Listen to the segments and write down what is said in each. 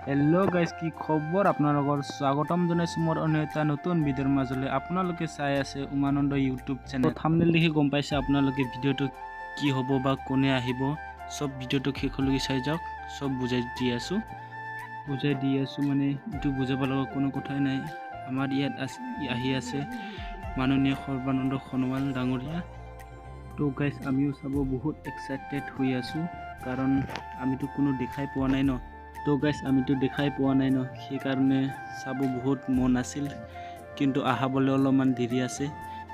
Hello' guys, কি খবৰ আপোনালোকৰ? স্বাগতম জনাইছোঁ মোৰ অন্য এটা নতুন ভিডিঅ'ৰ মাজলৈ। আপোনালোকে চাই আছে উমানন্দ ইউটিউব চেনেল। থাম্বনেইল দেখি গম পাইছে আপোনালোকে ভিডিঅ'টো কি হ'ব বা কোনে আহিব। চব ভিডিঅ'টো শেষলৈকে চাই যাওক, চব বুজাই দি আছোঁ মানে এইটো বুজাব লগা কোনো কথাই নাই। আমাৰ ইয়াত আহি আছে মাননীয় সৰ্বানন্দ সোণোৱাল ডাঙৰীয়া। তো গাইজ, আমিও চাব বহুত এক্সাইটেড হৈ আছোঁ, কাৰণ আমিতো কোনো দেখাই পোৱা নাই ন। সেইকাৰণে চাব বহুত মন আছিল, কিন্তু আহাবলৈ অলপমান দেৰি আছে।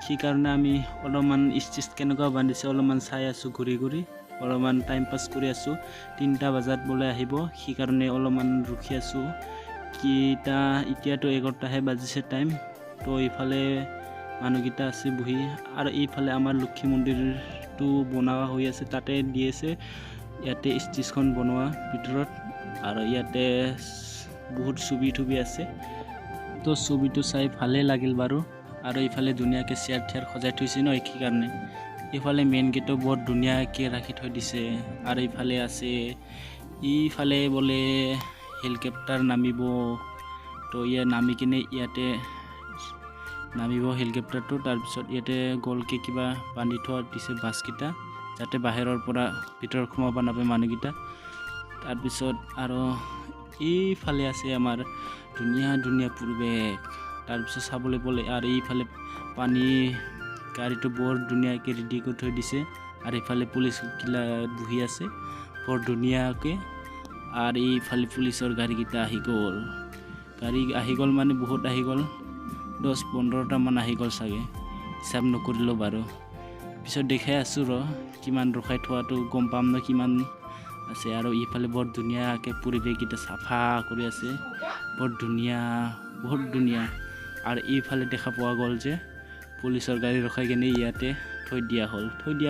সেইকাৰণে আমি অলপমান ষ্টেজ কেনেকুৱা বান্ধিছে অলপমান চাই আছোঁ, ঘূৰি অলপমান টাইম পাছ কৰি আছোঁ। 3টা বজাত বোলে আহিব, সেইকাৰণে অলপমান ৰখি আছোঁ। এতিয়াতো 11টাহে বাজিছে টাইম। তো এইফালে মানুহকেইটা আছে বহি, আৰু এইফালে আমাৰ লক্ষী মন্দিৰটো বনোৱা হৈ আছে, তাতে দি আছে। ইয়াতে ষ্টেজখন বনোৱা ভিতৰত, আৰু ইয়াতে বহুত ছবি আছে। তো ছবিটো চাই ভালেই লাগিল বাৰু। আৰু এইফালে ধুনীয়াকৈ চেয়াৰ সজাই থৈছে ন, সেইকাৰণে এইফালে মেইন গেটো বৰ ধুনীয়াকৈ ৰাখি থৈ দিছে। আৰু এইফালে বোলে হেলিকপ্টাৰ নামিব। তো নামি কিনে ইয়াতে নামিব হেলিকপ্টাৰটো। তাৰপিছত ইয়াতে গলকে কিবা বান্ধি থোৱা দিছে বাছকেইটা, যাতে বাহিৰৰ পৰা ভিতৰত সোমাব নাপায় মানুহকেইটা। তাৰপিছত আৰু এইফালে আছে আমাৰ ধুনীয়া পৰিৱেশ। তাৰপিছত চাবলৈ গ'লে আৰু এইফালে পানী গাড়ীটো বৰ ধুনীয়াকৈ ৰেডি কৰি থৈ দিছে, আৰু এইফালে পুলিচগিলা বহি আছে বৰ ধুনীয়াকৈ। আৰু এইফালে পুলিচৰ গাড়ীকেইটা আহি গ'ল মানে বহুত আহি গ'ল, 10-15টামান আহি গ'ল চাগে, হিচাপ নকৰিলোঁ বাৰু। পিছত দেখাই আছোঁ কিমান ৰখাই থোৱাটো গম পাম ন কিমান আছে। আৰু এইফালে বৰ ধুনীয়াকৈ পৰিৱেশকেইটা চাফা কৰি আছে, বহুত ধুনীয়া। আৰু এইফালে দেখা পোৱা গ'ল যে পুলিচৰ গাড়ী ৰখাই কিনে ইয়াতে থৈ দিয়া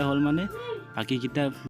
হ'ল মানে বাকীকেইটা